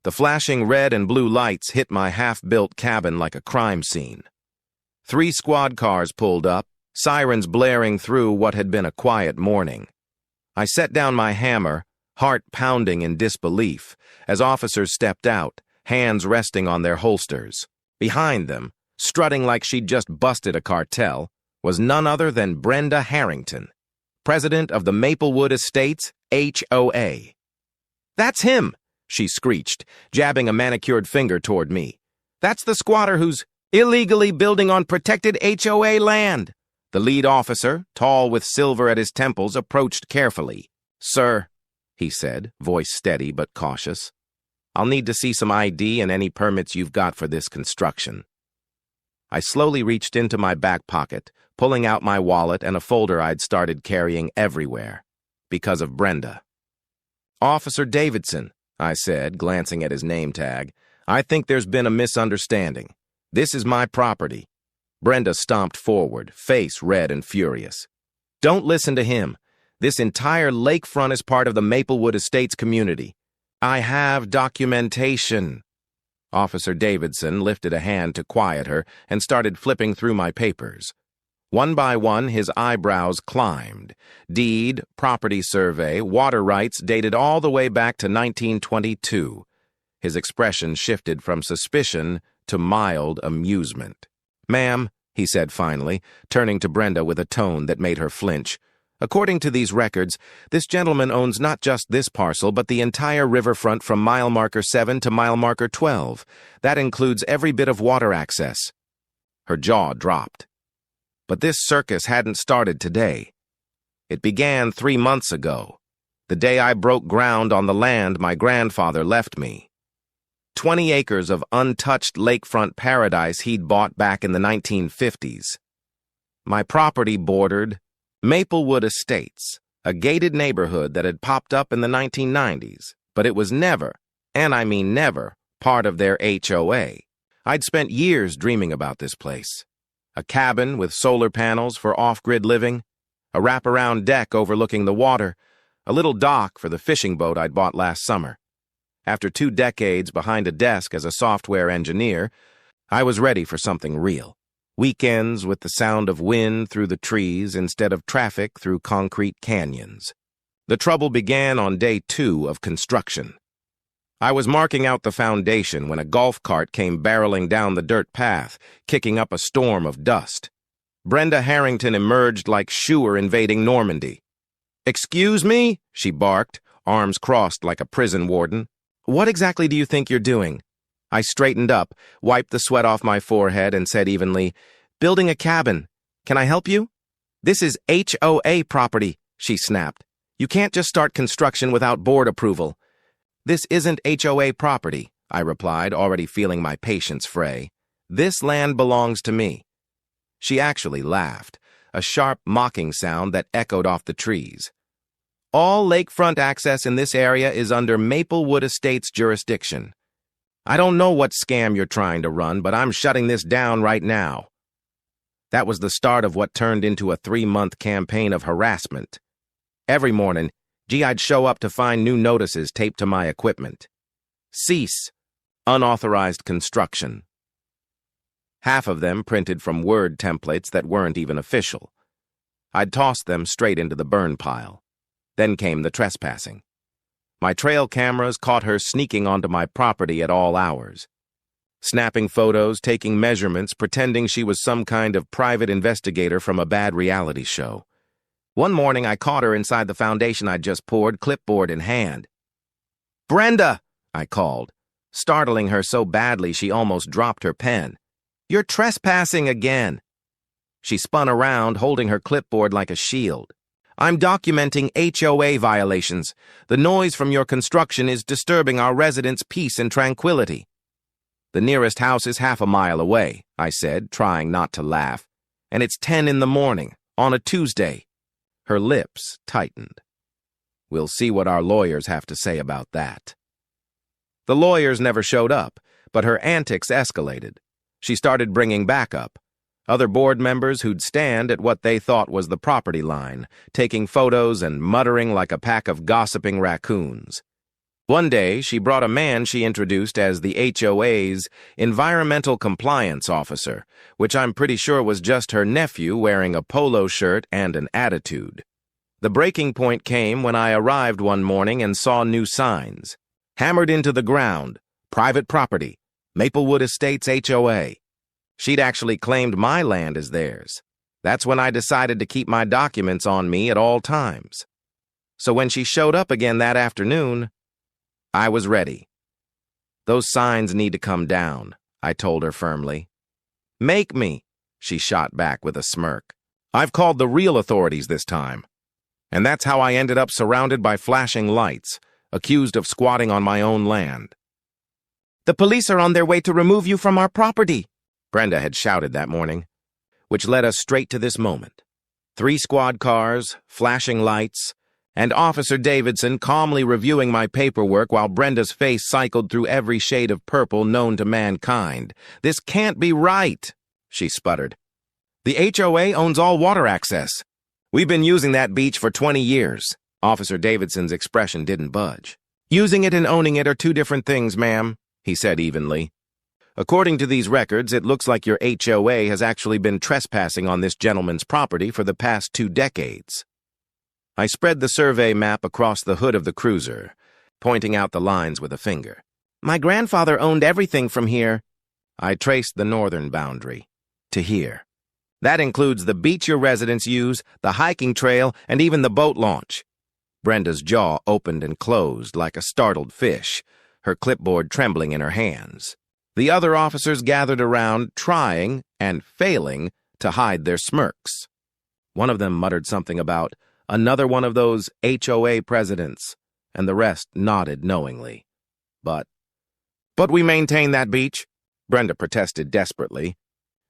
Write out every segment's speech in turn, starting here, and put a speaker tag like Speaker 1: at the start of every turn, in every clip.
Speaker 1: The flashing red and blue lights hit my half-built cabin like a crime scene. 3 squad cars pulled up, sirens blaring through what had been a quiet morning. I set down my hammer, heart pounding in disbelief, as officers stepped out, hands resting on their holsters. Behind them, strutting like she'd just busted a cartel, was none other than Brenda Harrington, president of the Maplewood Estates HOA. "That's him!" she screeched, jabbing a manicured finger toward me. "That's the squatter who's illegally building on protected HOA land." The lead officer, tall with silver at his temples, approached carefully. "Sir," he said, voice steady but cautious, "I'll need to see some ID and any permits you've got for this construction." I slowly reached into my back pocket, pulling out my wallet and a folder I'd started carrying everywhere, because of Brenda. "Officer Davidson," I said, glancing at his name tag, "I think there's been a misunderstanding. This is my property." Brenda stomped forward, face red and furious. "Don't listen to him. This entire lakefront is part of the Maplewood Estates community. I have documentation." Officer Davidson lifted a hand to quiet her and started flipping through my papers. One by one, his eyebrows climbed. Deed, property survey, water rights dated all the way back to 1922. His expression shifted from suspicion to mild amusement. "Ma'am," he said finally, turning to Brenda with a tone that made her flinch, "according to these records, this gentleman owns not just this parcel, but the entire riverfront from mile marker 7 to mile marker 12. That includes every bit of water access." Her jaw dropped. But this circus hadn't started today. It began 3 months ago, the day I broke ground on the land my grandfather left me. 20 acres of untouched lakefront paradise he'd bought back in the 1950s. My property bordered Maplewood Estates, a gated neighborhood that had popped up in the 1990s, but it was never, and I mean never, part of their HOA. I'd spent years dreaming about this place. A cabin with solar panels for off-grid living, a wraparound deck overlooking the water, a little dock for the fishing boat I'd bought last summer. After 2 decades behind a desk as a software engineer, I was ready for something real. Weekends with the sound of wind through the trees instead of traffic through concrete canyons. The trouble began on day 2 of construction. I was marking out the foundation when a golf cart came barreling down the dirt path, kicking up a storm of dust. Brenda Harrington emerged like Schuer invading Normandy. "Excuse me?" she barked, arms crossed like a prison warden. "What exactly do you think you're doing?" I straightened up, wiped the sweat off my forehead, and said evenly, "Building a cabin. Can I help you?" "This is HOA property," she snapped. "You can't just start construction without board approval." "This isn't HOA property," I replied, already feeling my patience fray. "This land belongs to me." She actually laughed, a sharp, mocking sound that echoed off the trees. "All lakefront access in this area is under Maplewood Estates jurisdiction. I don't know what scam you're trying to run, but I'm shutting this down right now." That was the start of what turned into a 3-month campaign of harassment. Every morning, I'd show up to find new notices taped to my equipment. "Cease. Unauthorized construction." Half of them printed from Word templates that weren't even official. I'd tossed them straight into the burn pile. Then came the trespassing. My trail cameras caught her sneaking onto my property at all hours. Snapping photos, taking measurements, pretending she was some kind of private investigator from a bad reality show. One morning, I caught her inside the foundation I'd just poured, clipboard in hand. "Brenda!" I called, startling her so badly she almost dropped her pen. "You're trespassing again." She spun around, holding her clipboard like a shield. "I'm documenting HOA violations. The noise from your construction is disturbing our residents' peace and tranquility." "The nearest house is half a mile away," I said, trying not to laugh. "And it's 10 in the morning, on a Tuesday." Her lips tightened. "We'll see what our lawyers have to say about that." The lawyers never showed up, but her antics escalated. She started bringing backup. Other board members who'd stand at what they thought was the property line, taking photos and muttering like a pack of gossiping raccoons. One day, she brought a man she introduced as the HOA's environmental compliance officer, which I'm pretty sure was just her nephew wearing a polo shirt and an attitude. The breaking point came when I arrived one morning and saw new signs. Hammered into the ground, private property, Maplewood Estates HOA. She'd actually claimed my land as theirs. That's when I decided to keep my documents on me at all times. So when she showed up again that afternoon, I was ready. Those signs need to come down, I told her firmly. Make me, she shot back with a smirk. I've called the real authorities this time. And that's how I ended up surrounded by flashing lights, accused of squatting on my own land. The police are on their way to remove you from our property, Brenda had shouted that morning, which led us straight to this moment. 3 squad cars, flashing lights, and Officer Davidson calmly reviewing my paperwork while Brenda's face cycled through every shade of purple known to mankind. This can't be right, she sputtered. The HOA owns all water access. We've been using that beach for 20 years. Officer Davidson's expression didn't budge. Using it and owning it are 2 different things, ma'am, he said evenly. According to these records, it looks like your HOA has actually been trespassing on this gentleman's property for the past 2 decades. I spread the survey map across the hood of the cruiser, pointing out the lines with a finger. My grandfather owned everything from here. I traced the northern boundary to here. That includes the beach your residents use, the hiking trail, and even the boat launch. Brenda's jaw opened and closed like a startled fish, her clipboard trembling in her hands. The other officers gathered around, trying and failing to hide their smirks. One of them muttered something about another one of those HOA presidents, and the rest nodded knowingly. But we maintain that beach, Brenda protested desperately.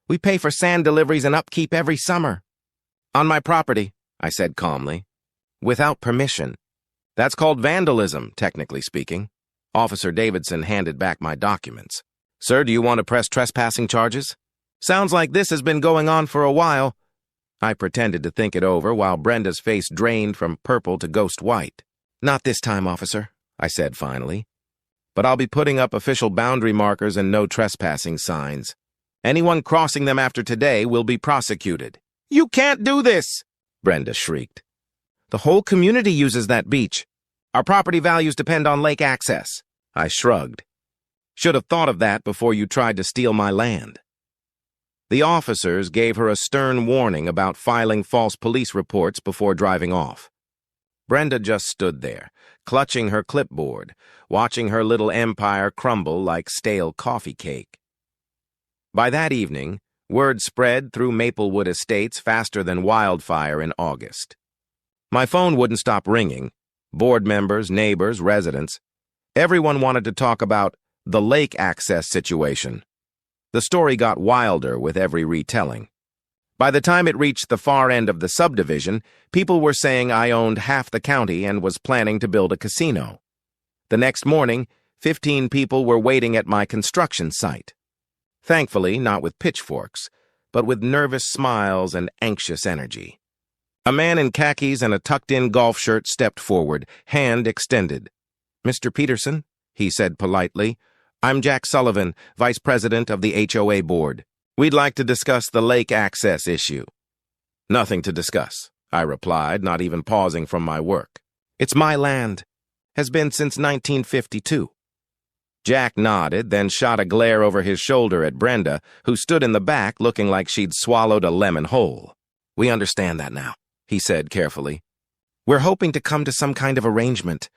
Speaker 1: We pay for sand deliveries and upkeep every summer. On my property, I said calmly. Without permission. That's called vandalism, technically speaking. Officer Davidson handed back my documents. Sir, do you want to press trespassing charges? Sounds like this has been going on for a while. I pretended to think it over while Brenda's face drained from purple to ghost white. Not this time, officer, I said finally. But I'll be putting up official boundary markers and no trespassing signs. Anyone crossing them after today will be prosecuted. You can't do this, Brenda shrieked. The whole community uses that beach. Our property values depend on lake access. I shrugged. Should have thought of that before you tried to steal my land. The officers gave her a stern warning about filing false police reports before driving off. Brenda just stood there, clutching her clipboard, watching her little empire crumble like stale coffee cake. By that evening, word spread through Maplewood Estates faster than wildfire in August. My phone wouldn't stop ringing. Board members, neighbors, residents. Everyone wanted to talk about the lake access situation. The story got wilder with every retelling. By the time it reached the far end of the subdivision, people were saying I owned half the county and was planning to build a casino. The next morning, 15 people were waiting at my construction site. Thankfully, not with pitchforks, but with nervous smiles and anxious energy. A man in khakis and a tucked-in golf shirt stepped forward, hand extended. Mr. Peterson, he said politely, I'm Jack Sullivan, Vice President of the HOA Board. We'd like to discuss the lake access issue. Nothing to discuss, I replied, not even pausing from my work. It's my land. Has been since 1952. Jack nodded, then shot a glare over his shoulder at Brenda, who stood in the back looking like she'd swallowed a lemon whole. We understand that now, he said carefully. We're hoping to come to some kind of arrangement.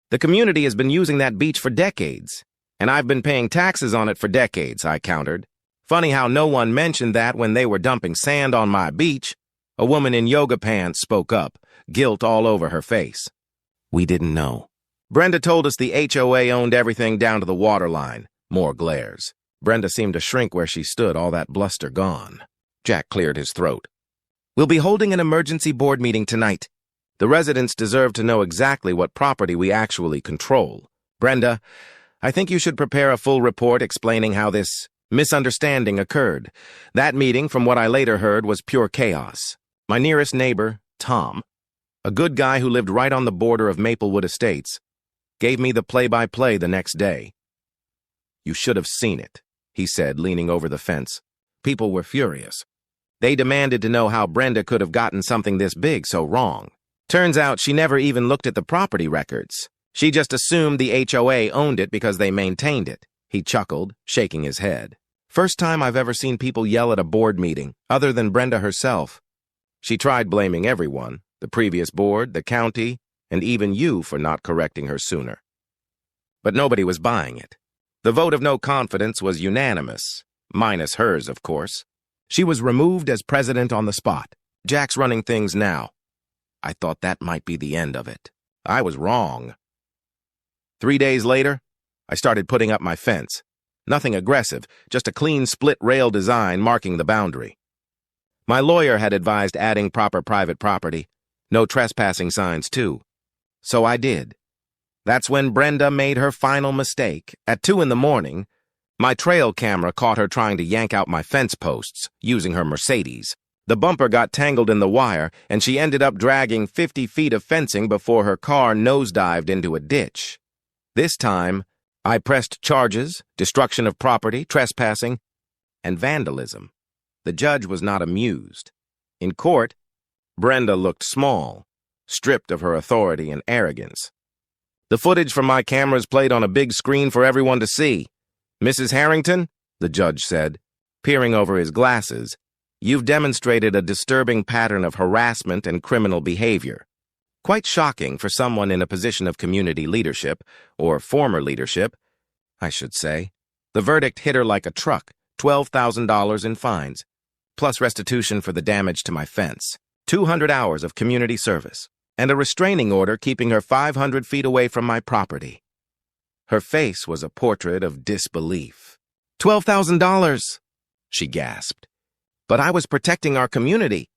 Speaker 1: The community has been using that beach for decades, and I've been paying taxes on it for decades, I countered. Funny how no one mentioned that when they were dumping sand on my beach. A woman in yoga pants spoke up, guilt all over her face. We didn't know. Brenda told us the HOA owned everything down to the water line. More glares. Brenda seemed to shrink where she stood, all that bluster gone. Jack cleared his throat. We'll be holding an emergency board meeting tonight. The residents deserve to know exactly what property we actually control. Brenda, I think you should prepare a full report explaining how this misunderstanding occurred. That meeting, from what I later heard, was pure chaos. My nearest neighbor, Tom, a good guy who lived right on the border of Maplewood Estates, gave me the play-by-play the next day. "You should have seen it," he said, leaning over the fence. People were furious. They demanded to know how Brenda could have gotten something this big so wrong. Turns out she never even looked at the property records. She just assumed the HOA owned it because they maintained it. He chuckled, shaking his head. "First time I've ever seen people yell at a board meeting, other than Brenda herself." She tried blaming everyone, the previous board, the county, and even you for not correcting her sooner. But nobody was buying it. The vote of no confidence was unanimous, minus hers, of course. She was removed as president on the spot. Jack's running things now. I thought that might be the end of it. I was wrong. 3 days later, I started putting up my fence. Nothing aggressive, just a clean split rail design marking the boundary. My lawyer had advised adding proper private property, no trespassing signs too. So I did. That's when Brenda made her final mistake. At 2 in the morning, my trail camera caught her trying to yank out my fence posts, using her Mercedes. The bumper got tangled in the wire, and she ended up dragging 50 feet of fencing before her car nosedived into a ditch. This time, I pressed charges, destruction of property, trespassing, and vandalism. The judge was not amused. In court, Brenda looked small, stripped of her authority and arrogance. The footage from my cameras played on a big screen for everyone to see. "Mrs. Harrington," the judge said, peering over his glasses, "you've demonstrated a disturbing pattern of harassment and criminal behavior. Quite shocking for someone in a position of community leadership, or former leadership, I should say." The verdict hit her like a truck, $12,000 in fines, plus restitution for the damage to my fence, 200 hours of community service, and a restraining order keeping her 500 feet away from my property. Her face was a portrait of disbelief. $12,000, she gasped. "But I was protecting our community."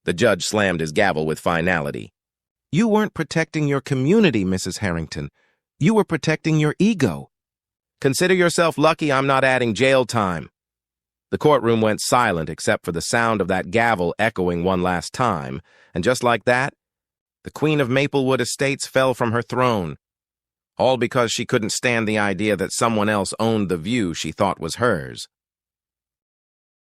Speaker 1: The judge slammed his gavel with finality. "You weren't protecting your community, Mrs. Harrington. You were protecting your ego. Consider yourself lucky I'm not adding jail time." The courtroom went silent except for the sound of that gavel echoing one last time, and just like that, the Queen of Maplewood Estates fell from her throne. All because she couldn't stand the idea that someone else owned the view she thought was hers.